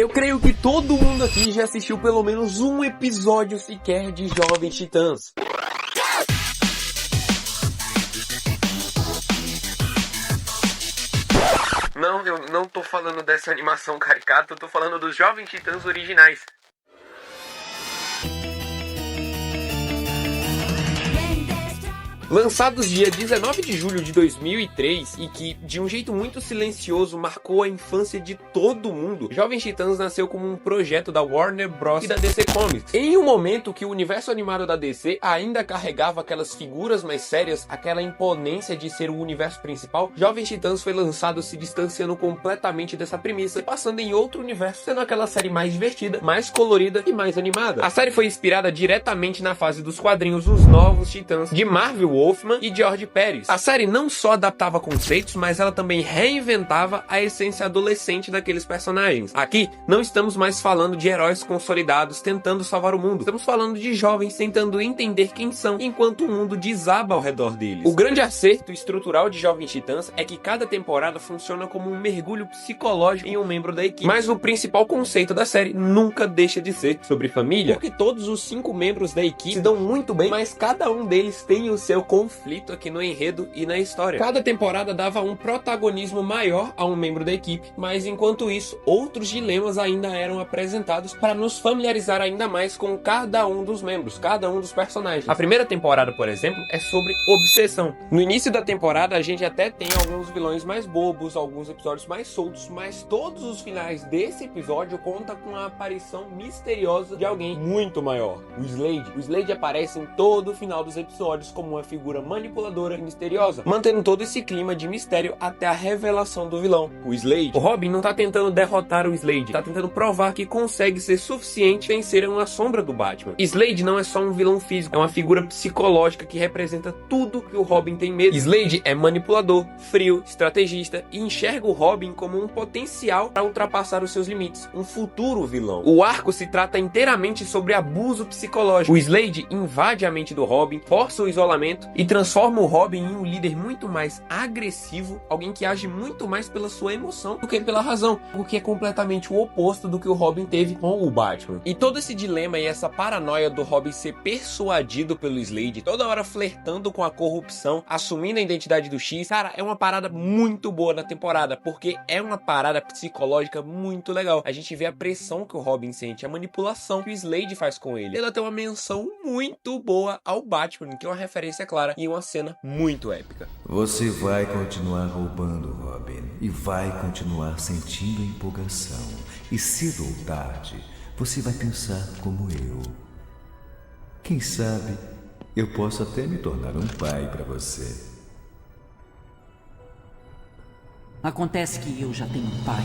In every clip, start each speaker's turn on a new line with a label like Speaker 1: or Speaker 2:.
Speaker 1: Eu creio que todo mundo aqui já assistiu pelo menos um episódio sequer de Jovens Titãs. Não, eu não tô falando dessa animação caricata, eu tô falando dos Jovens Titãs originais. Lançados dia 19 de julho de 2003 e que, de um jeito muito silencioso, marcou a infância de todo mundo, Jovens Titãs nasceu como um projeto da Warner Bros. E da DC Comics. Em um momento que o universo animado da DC ainda carregava aquelas figuras mais sérias, aquela imponência de ser o universo principal, Jovens Titãs foi lançado se distanciando completamente dessa premissa e passando em outro universo, sendo aquela série mais divertida, mais colorida e mais animada. A série foi inspirada diretamente na fase dos quadrinhos Os Novos Titãs, de Marvel Wolfman e George Pérez. A série não só adaptava conceitos, mas ela também reinventava a essência adolescente daqueles personagens. Aqui, não estamos mais falando de heróis consolidados tentando salvar o mundo. Estamos falando de jovens tentando entender quem são, enquanto o mundo desaba ao redor deles. O grande acerto estrutural de Jovens Titãs é que cada temporada funciona como um mergulho psicológico em um membro da equipe. Mas o principal conceito da série nunca deixa de ser sobre família, porque todos os 5 membros da equipe se dão muito bem, mas cada um deles tem o seu conflito aqui no enredo e na história. Cada temporada dava um protagonismo maior a um membro da equipe, mas enquanto isso, outros dilemas ainda eram apresentados para nos familiarizar ainda mais com cada um dos membros, cada um dos personagens. A primeira temporada, por exemplo, é sobre obsessão. No início da temporada, a gente até tem alguns vilões mais bobos, alguns episódios mais soltos, mas todos os finais desse episódio contam com a aparição misteriosa de alguém muito maior, o Slade. O Slade aparece em todo o final dos episódios como uma figura manipuladora e misteriosa, mantendo todo esse clima de mistério até a revelação do vilão, o Slade. O Robin não tá tentando derrotar o Slade, tá tentando provar que consegue ser suficiente vencer uma sombra do Batman. Slade não é só um vilão físico, é uma figura psicológica que representa tudo que o Robin tem medo. Slade é manipulador, frio, estrategista e enxerga o Robin como um potencial para ultrapassar os seus limites, um futuro vilão. O arco se trata inteiramente sobre abuso psicológico. O Slade invade a mente do Robin, força o isolamento e transforma o Robin em um líder muito mais agressivo, alguém que age muito mais pela sua emoção do que pela razão, o que é completamente o oposto do que o Robin teve com o Batman. E todo esse dilema e essa paranoia do Robin ser persuadido pelo Slade, toda hora flertando com a corrupção, assumindo a identidade do X, cara, é uma parada muito boa na temporada, porque é uma parada psicológica muito legal. A gente vê a pressão que o Robin sente, a manipulação que o Slade faz com ele. Ela tem uma menção muito boa ao Batman, que é uma referência clara e uma cena muito épica.
Speaker 2: Você vai continuar roubando, Robin, e vai continuar sentindo empolgação. E cedo ou tarde, você vai pensar como eu. Quem sabe, eu posso até me tornar um pai para você.
Speaker 3: Acontece que eu já tenho um pai.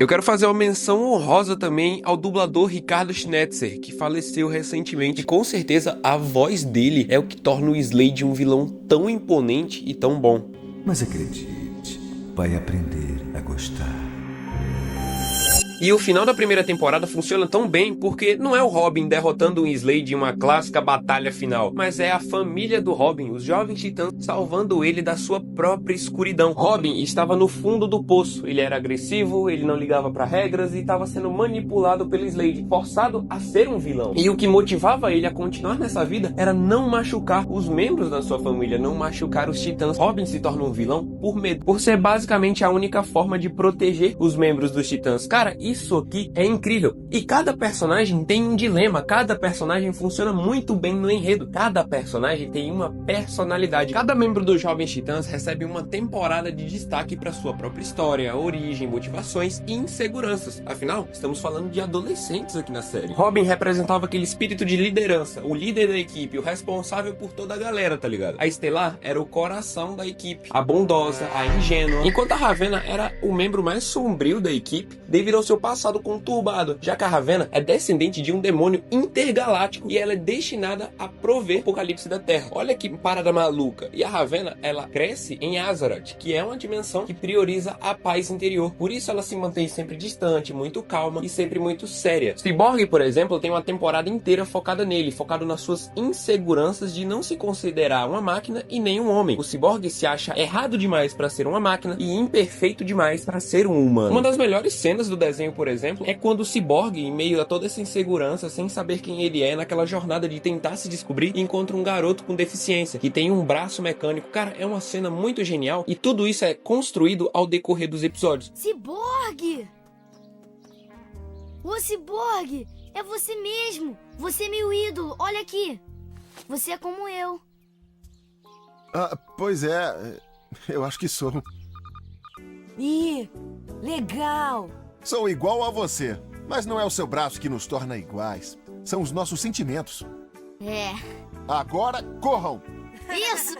Speaker 1: Eu quero fazer uma menção honrosa também ao dublador Ricardo Schnetzer, que faleceu recentemente. E com certeza a voz dele é o que torna o Slade um vilão tão imponente e tão bom.
Speaker 2: Mas acredite, vai aprender a gostar.
Speaker 1: E o final da primeira temporada funciona tão bem porque não é o Robin derrotando o Slade em uma clássica batalha final, mas é a família do Robin, os Jovens Titãs, salvando ele da sua própria escuridão. Robin estava no fundo do poço, ele era agressivo, ele não ligava para regras e estava sendo manipulado pelo Slade, forçado a ser um vilão. E o que motivava ele a continuar nessa vida era não machucar os membros da sua família, não machucar os Titãs. Robin se torna um vilão por medo, por ser basicamente a única forma de proteger os membros dos Titãs. Cara, isso aqui é incrível. E cada personagem tem um dilema, cada personagem funciona muito bem no enredo, cada personagem tem uma personalidade. Cada membro dos Jovens Titãs recebe uma temporada de destaque para sua própria história, origem, motivações e inseguranças. Afinal, estamos falando de adolescentes aqui na série. Robin representava aquele espírito de liderança, o líder da equipe, o responsável por toda a galera, tá ligado? A Estelar era o coração da equipe, a bondosa, a ingênua, enquanto a Ravenna era o membro mais sombrio da equipe devido ao seu passado conturbado, já que a Ravenna é descendente de um demônio intergaláctico e ela é destinada a prover o apocalipse da Terra. Olha que parada maluca. E a Ravenna, ela cresce em Azeroth, que é uma dimensão que prioriza a paz interior. Por isso ela se mantém sempre distante, muito calma e sempre muito séria. Cyborg, por exemplo, tem uma temporada inteira focada nele, focado nas suas inseguranças de não se considerar uma máquina e nem um homem. O Cyborg se acha errado demais para ser uma máquina e imperfeito demais para ser um humano. Uma das melhores cenas do desenho, por exemplo, é quando o Cyborg, em meio a toda essa insegurança, sem saber quem ele é, naquela jornada de tentar se descobrir, encontra um garoto com deficiência, que tem um braço mecânico. Cara, é uma cena muito genial e tudo isso é construído ao decorrer dos episódios.
Speaker 4: Cyborg! Ô, Cyborg! É você mesmo! Você é meu ídolo! Olha aqui! Você é como eu.
Speaker 5: Ah, pois é. Eu acho que sou.
Speaker 6: Ih, legal!
Speaker 5: Sou igual a você. Mas não é o seu braço que nos torna iguais. São os nossos sentimentos.
Speaker 4: É.
Speaker 5: Agora, corram!
Speaker 4: Isso!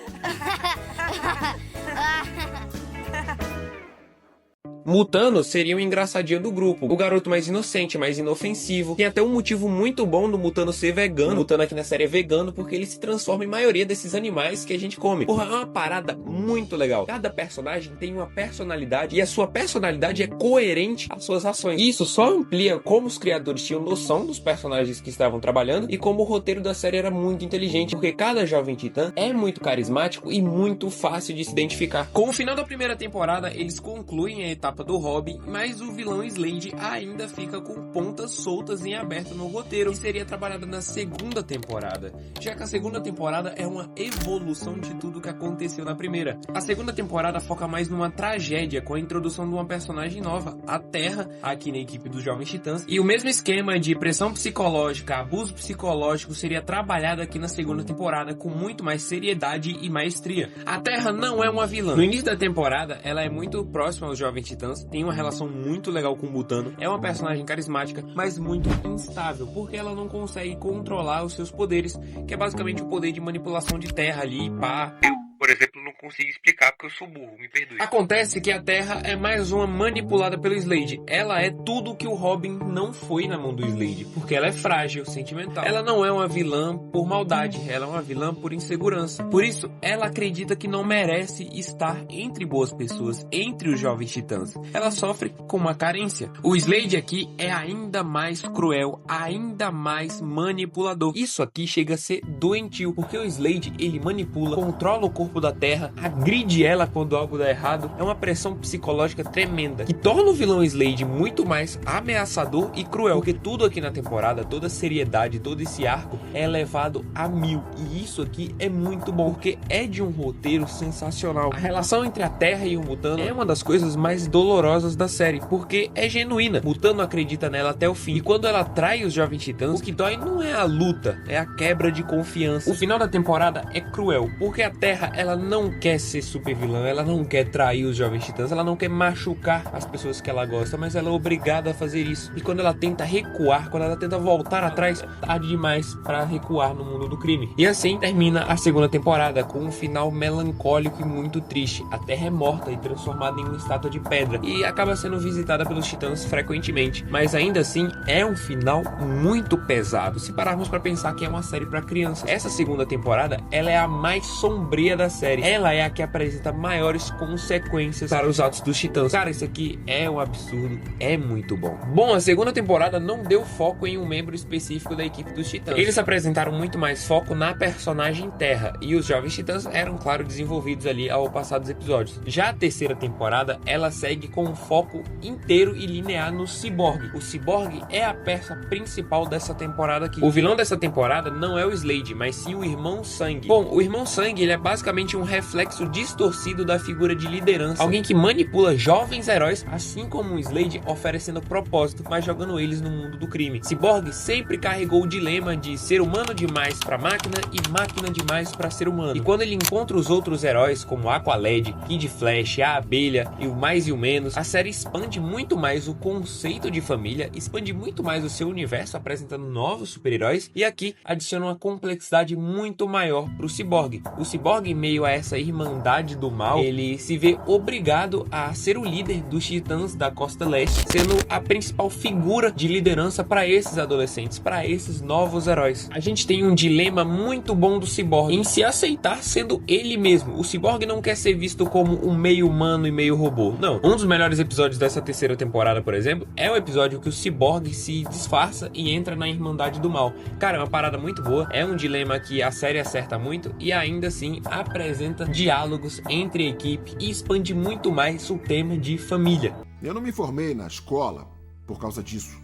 Speaker 1: Mutano seria o engraçadinho do grupo, o garoto mais inocente, mais inofensivo. Tem até um motivo muito bom do Mutano ser vegano. O Mutano aqui na série é vegano porque ele se transforma em maioria desses animais que a gente come. Porra, é uma parada muito legal. Cada personagem tem uma personalidade e a sua personalidade é coerente às suas ações. E isso só amplia como os criadores tinham noção dos personagens que estavam trabalhando e como o roteiro da série era muito inteligente, porque cada jovem titã é muito carismático e muito fácil de se identificar. Com o final da primeira temporada, eles concluem a etapa do Robin, mas o vilão Slade ainda fica com pontas soltas em aberto no roteiro, que seria trabalhada na segunda temporada, já que a segunda temporada é uma evolução de tudo que aconteceu na primeira. A segunda temporada foca mais numa tragédia, com a introdução de uma personagem nova, a Terra, aqui na equipe dos Jovens Titãs, e o mesmo esquema de pressão psicológica, abuso psicológico seria trabalhado aqui na segunda temporada com muito mais seriedade e maestria. A Terra não é uma vilã. No início da temporada, ela é muito próxima aos Jovens Titãs, tem uma relação muito legal com o Mutano, é uma personagem carismática, mas muito instável, porque ela não consegue controlar os seus poderes, que é basicamente o poder de manipulação de terra ali, pá. Por exemplo, não consigo explicar porque eu sou burro, me perdoe. Acontece que a Terra é mais uma manipulada pelo Slade. Ela é tudo que o Robin não foi na mão do Slade, porque ela é frágil, sentimental. Ela não é uma vilã por maldade, ela é uma vilã por insegurança. Por isso, ela acredita que não merece estar entre boas pessoas, entre os Jovens Titãs. Ela sofre com uma carência. O Slade aqui é ainda mais cruel, ainda mais manipulador. Isso aqui chega a ser doentio, porque o Slade, ele manipula, controla o corpo da Terra, agride ela quando algo dá errado. É uma pressão psicológica tremenda, que torna o vilão Slade muito mais ameaçador e cruel, porque tudo aqui na temporada, toda a seriedade, todo esse arco é levado a 1000, e isso aqui é muito bom, porque é de um roteiro sensacional. A relação entre a Terra e o Mutano é uma das coisas mais dolorosas da série, porque é genuína. Mutano acredita nela até o fim, e quando ela trai os Jovens Titãs, o que dói não é a luta, é a quebra de confiança. O final da temporada é cruel, porque a Terra, ela não quer ser super vilã, ela não quer trair os Jovens Titãs, ela não quer machucar as pessoas que ela gosta, mas ela é obrigada a fazer isso. E quando ela tenta recuar, quando ela tenta voltar atrás, tarde demais para recuar no mundo do crime. E assim termina a segunda temporada, com um final melancólico e muito triste. A Terra é morta e transformada em uma estátua de pedra, e acaba sendo visitada pelos Titãs frequentemente, mas ainda assim é um final muito pesado, se pararmos para pensar que é uma série para crianças. Essa segunda temporada, ela é a mais sombria da série. Ela é a que apresenta maiores consequências para os atos dos Titãs. Cara, isso aqui é um absurdo, é muito bom. Bom, a segunda temporada não deu foco em um membro específico da equipe dos Titãs. Eles apresentaram muito mais foco na personagem Terra, e os Jovens Titãs eram, claro, desenvolvidos ali ao passar dos episódios. Já a terceira temporada, ela segue com um foco inteiro e linear no Cyborg. O Cyborg é a peça principal dessa temporada aqui. O vilão dessa temporada não é o Slade, mas sim o Irmão Sangue. Bom, o Irmão Sangue, ele é basicamente um reflexo distorcido da figura de liderança, alguém que manipula jovens heróis, assim como o Slade, oferecendo propósito, mas jogando eles no mundo do crime. Cyborg sempre carregou o dilema de ser humano demais para máquina e máquina demais para ser humano. E quando ele encontra os outros heróis, como Aqualad, Kid Flash, a Abelha e o mais e o menos, a série expande muito mais o conceito de família, expande muito mais o seu universo, apresentando novos super-heróis, e aqui adiciona uma complexidade muito maior para o Cyborg. O Cyborg, em meio a essa Irmandade do Mal, ele se vê obrigado a ser o líder dos Titãs da Costa Leste, sendo a principal figura de liderança para esses adolescentes, para esses novos heróis. A gente tem um dilema muito bom do Cyborg em se aceitar sendo ele mesmo. O Cyborg não quer ser visto como um meio humano e meio robô, não. Um dos melhores episódios dessa terceira temporada, por exemplo, é o episódio que o Cyborg se disfarça e entra na Irmandade do Mal. Cara, é uma parada muito boa, é um dilema que a série acerta muito e ainda assim apresenta diálogos entre a equipe e expande muito mais o tema de família.
Speaker 5: Eu não me formei na escola por causa disso.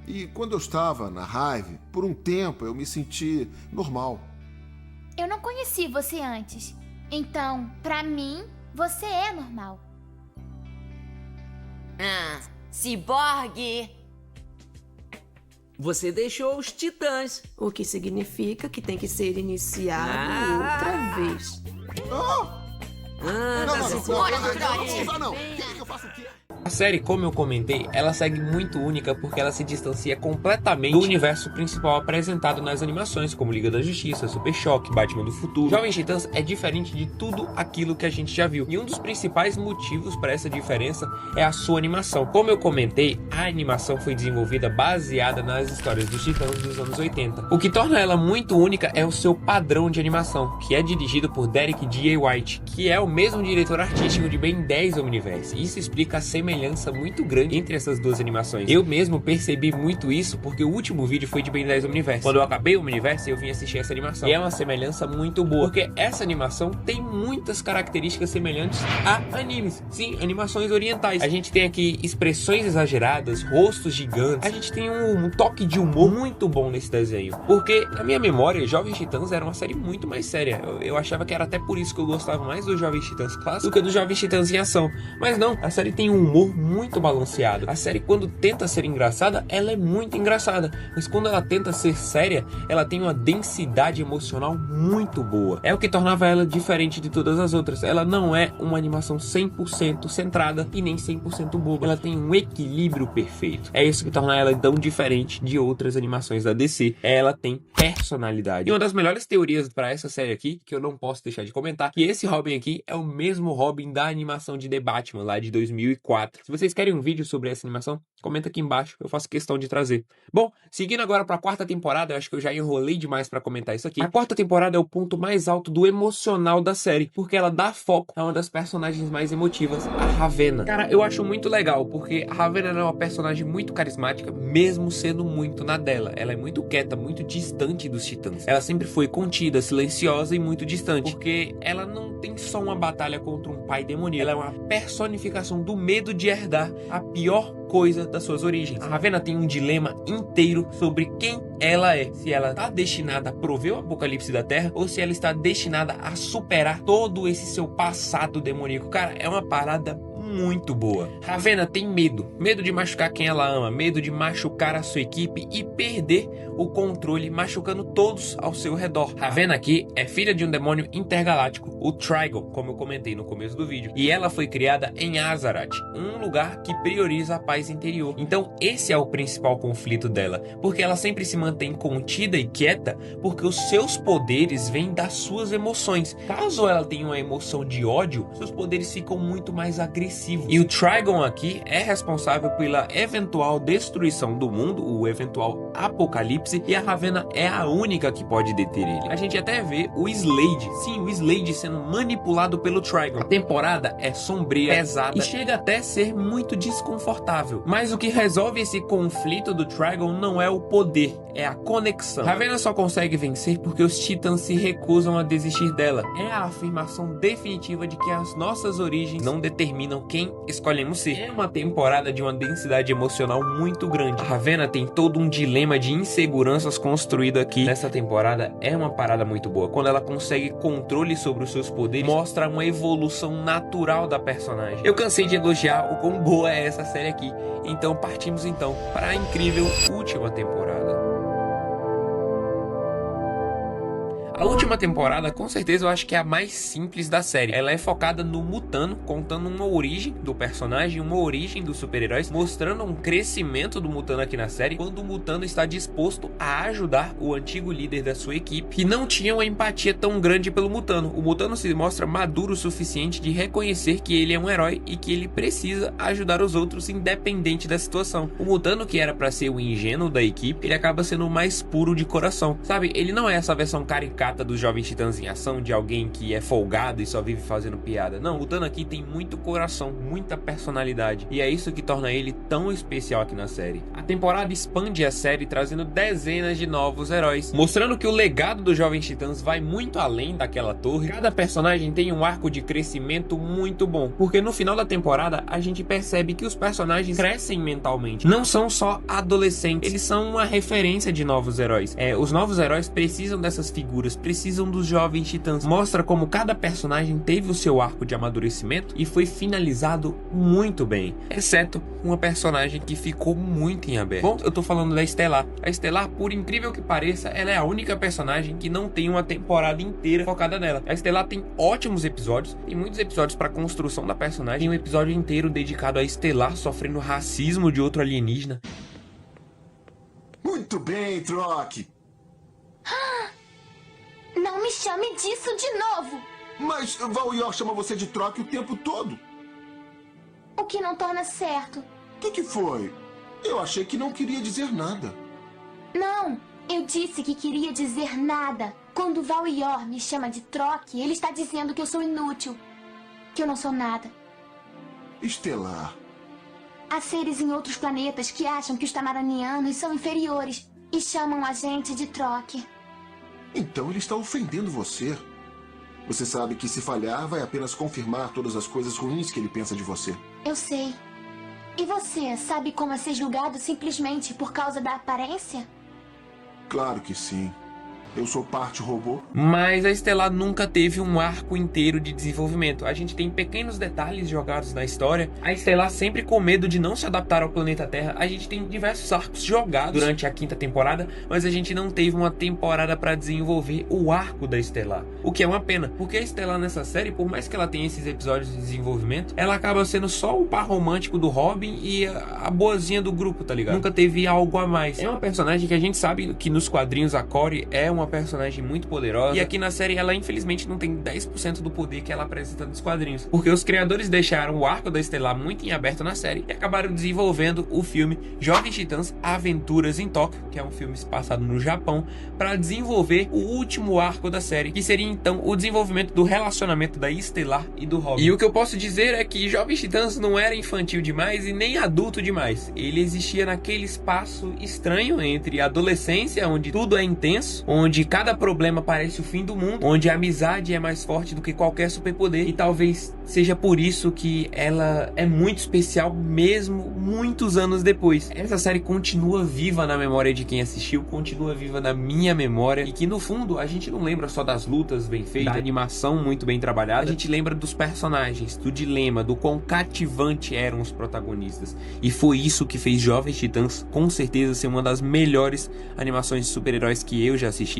Speaker 5: E quando eu estava na Hive, por um tempo eu me senti normal.
Speaker 7: Eu não conheci você antes. Então, pra mim, você é normal.
Speaker 6: Ah, Cyborg!
Speaker 3: Você deixou os Titãs.
Speaker 8: O que significa que tem que ser iniciado outra vez.
Speaker 5: Não. Quer que eu faça o quê?
Speaker 1: A série, como eu comentei, ela segue muito única porque ela se distancia completamente do universo principal apresentado nas animações, como Liga da Justiça, Super Choque, Batman do Futuro. Jovens Titãs é diferente de tudo aquilo que a gente já viu. E um dos principais motivos para essa diferença é a sua animação. Como eu comentei, a animação foi desenvolvida baseada nas histórias dos Titãs dos anos 80. O que torna ela muito única é o seu padrão de animação, que é dirigido por Derek G. White, que é o mesmo diretor artístico de Ben 10 Omniverse. Isso explica a semelhança muito grande entre essas duas animações. Eu mesmo percebi muito isso porque o último vídeo foi de Ben 10 Omniverse. Quando eu acabei o Omniverse, eu vim assistir essa animação. E é uma semelhança muito boa, porque essa animação tem muitas características semelhantes a animes. Sim, animações orientais. A gente tem aqui expressões exageradas, rostos gigantes. A gente tem um toque de humor muito bom nesse desenho. Porque, na minha memória, Jovens Titãs era uma série muito mais séria. Eu achava que era até por isso que eu gostava mais dos Jovens Titãs clássicos do que dos Jovens Titãs em ação. Mas não, a série tem um humor muito balanceado. A série, quando tenta ser engraçada, ela é muito engraçada, mas quando ela tenta ser séria, ela tem uma densidade emocional muito boa. É o que tornava ela diferente de todas as outras. Ela não é uma animação 100% centrada e nem 100% boba. Ela tem um equilíbrio perfeito. É isso que torna ela tão diferente de outras animações da DC. Ela tem personalidade. E uma das melhores teorias para essa série aqui, que eu não posso deixar de comentar, que esse Robin aqui é o mesmo Robin da animação de The Batman, lá de 2004. Se vocês querem um vídeo sobre essa animação, comenta aqui embaixo, eu faço questão de trazer. Bom, seguindo agora para a quarta temporada, eu acho que eu já enrolei demais para comentar isso aqui. A quarta temporada é o ponto mais alto do emocional da série, porque ela dá foco a uma das personagens mais emotivas, a Ravenna. Cara, eu acho muito legal, porque a Ravenna é uma personagem muito carismática, mesmo sendo muito na dela. Ela é muito quieta, muito distante dos Titãs. Ela sempre foi contida, silenciosa e muito distante, porque ela não tem só uma batalha contra um pai demoníaco, ela é uma personificação do medo de herdar a pior coisa das suas origens. A Ravenna tem um dilema inteiro sobre quem ela é. Se ela está destinada a prover o apocalipse da Terra ou se ela está destinada a superar todo esse seu passado demoníaco. Cara, é uma parada muito boa. Ravenna tem medo de machucar quem ela ama, medo de machucar a sua equipe e perder o controle, machucando todos ao seu redor. Ravenna aqui é filha de um demônio intergaláctico, o Trigon, como eu comentei no começo do vídeo, e ela foi criada em Azarat, um lugar que prioriza a paz interior. Então esse é o principal conflito dela, porque ela sempre se mantém contida e quieta, porque os seus poderes vêm das suas emoções. Caso ela tenha uma emoção de ódio, seus poderes ficam muito mais agressivos. E o Trigon aqui é responsável pela eventual destruição do mundo, o eventual apocalipse, e a Ravenna é a única que pode deter ele. A gente até vê o Slade, sim, o Slade sendo manipulado pelo Trigon. A temporada é sombria, pesada e chega até a ser muito desconfortável. Mas o que resolve esse conflito do Trigon não é o poder, é a conexão. Ravenna só consegue vencer porque os Titãs se recusam a desistir dela. É a afirmação definitiva de que as nossas origens não determinam quem escolhemos ser. É uma temporada de uma densidade emocional muito grande. A Ravenna tem todo um dilema de inseguranças construído aqui nessa temporada. É uma parada muito boa. Quando ela consegue controle sobre os seus poderes, mostra uma evolução natural da personagem. Eu cansei de elogiar o quão boa é essa série aqui. Então partimos então para a incrível última temporada. A última temporada, com certeza, eu acho que é a mais simples da série. Ela é focada no Mutano, contando uma origem do personagem, uma origem dos super-heróis, mostrando um crescimento do Mutano aqui na série, quando o Mutano está disposto a ajudar o antigo líder da sua equipe, que não tinha uma empatia tão grande pelo Mutano. O Mutano se mostra maduro o suficiente de reconhecer que ele é um herói e que ele precisa ajudar os outros independente da situação. O Mutano, que era pra ser o ingênuo da equipe, ele acaba sendo o mais puro de coração, sabe? Ele não é essa versão caricata dos Jovens Titãs em ação, de alguém que é folgado e só vive fazendo piada. Não, o Mutano aqui tem muito coração, muita personalidade, e é isso que torna ele tão especial aqui na série. A temporada expande a série trazendo dezenas de novos heróis, mostrando que o legado dos Jovens Titãs vai muito além daquela torre. Cada personagem tem um arco de crescimento muito bom, porque no final da temporada a gente percebe que os personagens crescem mentalmente, não são só adolescentes, eles são uma referência de novos heróis. Os novos heróis precisam dessas figuras, precisam dos Jovens Titãs. Mostra como cada personagem teve o seu arco de amadurecimento e foi finalizado muito bem, exceto uma personagem que ficou muito em aberto. Bom, eu tô falando da Estelar. A Estelar, por incrível que pareça, ela é a única personagem que não tem uma temporada inteira focada nela. A Estelar tem ótimos episódios, tem muitos episódios para construção da personagem, um episódio inteiro dedicado a Estelar sofrendo racismo de outro alienígena.
Speaker 5: Muito bem, Troque.
Speaker 7: Não me chame disso de novo!
Speaker 5: Mas Val-Yor chama você de Troque o tempo todo.
Speaker 7: O que não torna certo.
Speaker 5: O que foi? Eu achei que não queria dizer nada.
Speaker 7: Não, eu disse que queria dizer nada. Quando Val-Yor me chama de Troque, ele está dizendo que eu sou inútil, que eu não sou nada.
Speaker 5: Estelar.
Speaker 7: Há seres em outros planetas que acham que os tamaranianos são inferiores e chamam a gente de Troque.
Speaker 5: Então ele está ofendendo você. Você sabe que se falhar vai apenas confirmar todas as coisas ruins que ele pensa de você.
Speaker 7: Eu sei. E você sabe como é ser julgado simplesmente por causa da aparência?
Speaker 5: Claro que sim. Eu sou parte robô.
Speaker 1: Mas a Estelar nunca teve um arco inteiro de desenvolvimento. A gente tem pequenos detalhes jogados na história. A Estelar sempre com medo de não se adaptar ao planeta Terra. A gente tem diversos arcos jogados durante a 5ª temporada, mas a gente não teve uma temporada para desenvolver o arco da Estelar. O que é uma pena, porque a Estelar nessa série, por mais que ela tenha esses episódios de desenvolvimento, ela acaba sendo só o par romântico do Robin e a boazinha do grupo, tá ligado? Nunca teve algo a mais. É uma personagem que a gente sabe que nos quadrinhos a Kory é uma personagem muito poderosa, e aqui na série ela infelizmente não tem 10% do poder que ela apresenta nos quadrinhos, porque os criadores deixaram o arco da Estelar muito em aberto na série e acabaram desenvolvendo o filme Jovens Titãs Aventuras em Tóquio, que é um filme passado no Japão, para desenvolver o último arco da série, que seria então o desenvolvimento do relacionamento da Estelar e do Robin. E o que eu posso dizer é que Jovens Titãs não era infantil demais e nem adulto demais. Ele existia naquele espaço estranho entre a adolescência, onde tudo é intenso, onde cada problema parece o fim do mundo, onde a amizade é mais forte do que qualquer superpoder, e talvez seja por isso que ela é muito especial mesmo muitos anos depois. Essa série continua viva na memória de quem assistiu, continua viva na minha memória, e que no fundo a gente não lembra só das lutas bem feitas, da animação muito bem trabalhada, a gente lembra dos personagens, do dilema, do quão cativante eram os protagonistas, e foi isso que fez Jovens Titãs com certeza ser uma das melhores animações de super-heróis que eu já assisti.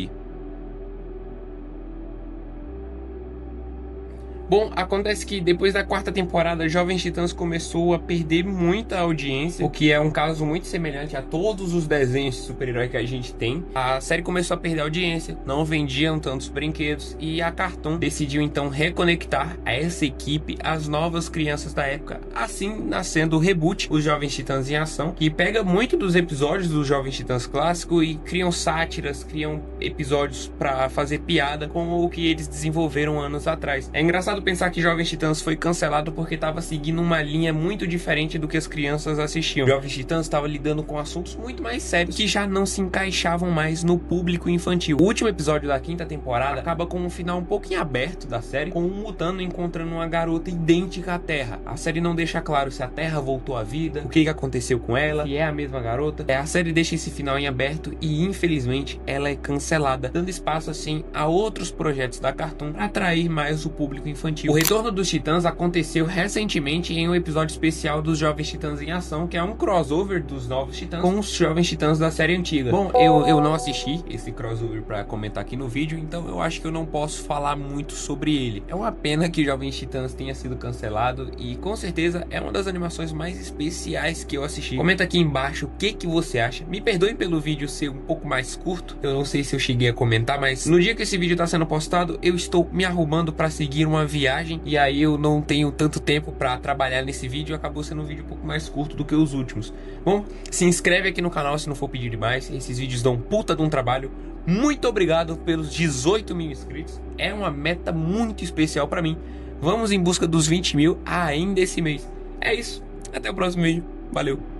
Speaker 1: Bom, acontece que depois da 4ª temporada, Jovens Titãs começou a perder muita audiência, o que é um caso muito semelhante a todos os desenhos de super-herói que a gente tem. A série começou a perder audiência, não vendiam tantos brinquedos, e a Cartoon decidiu então reconectar a essa equipe às novas crianças da época, assim nascendo o reboot, os Jovens Titãs em Ação, que pega muito dos episódios dos Jovens Titãs clássico e criam sátiras, criam episódios pra fazer piada com o que eles desenvolveram anos atrás. É engraçado pensar que Jovens Titãs foi cancelado porque estava seguindo uma linha muito diferente do que as crianças assistiam. Jovens Titãs estava lidando com assuntos muito mais sérios que já não se encaixavam mais no público infantil. O último episódio da 5ª temporada acaba com um final um pouco em aberto da série, com um Mutano encontrando uma garota idêntica à Terra. A série não deixa claro se a Terra voltou à vida, o que aconteceu com ela, se é a mesma garota. A série deixa esse final em aberto e infelizmente ela é cancelada, dando espaço assim a outros projetos da Cartoon para atrair mais o público infantil. infantil. O retorno dos Titãs aconteceu recentemente em um episódio especial dos Jovens Titãs em Ação, que é um crossover dos Novos Titãs com os Jovens Titãs da série antiga. Bom, eu não assisti esse crossover pra comentar aqui no vídeo, então eu acho que eu não posso falar muito sobre ele. É uma pena que Jovens Titãs tenha sido cancelado e com certeza é uma das animações mais especiais que eu assisti. Comenta aqui embaixo o que você acha. Me perdoem pelo vídeo ser um pouco mais curto, eu não sei se eu cheguei a comentar, mas no dia que esse vídeo tá sendo postado, eu estou me arrumando pra seguir uma viagem e aí eu não tenho tanto tempo pra trabalhar nesse vídeo, acabou sendo um vídeo um pouco mais curto do que os últimos. Bom, se inscreve aqui no canal se não for pedir demais, esses vídeos dão um puta de um trabalho. Muito obrigado pelos 18 mil inscritos, é uma meta muito especial pra mim. Vamos em busca dos 20 mil ainda esse mês. É isso, até o próximo vídeo, valeu!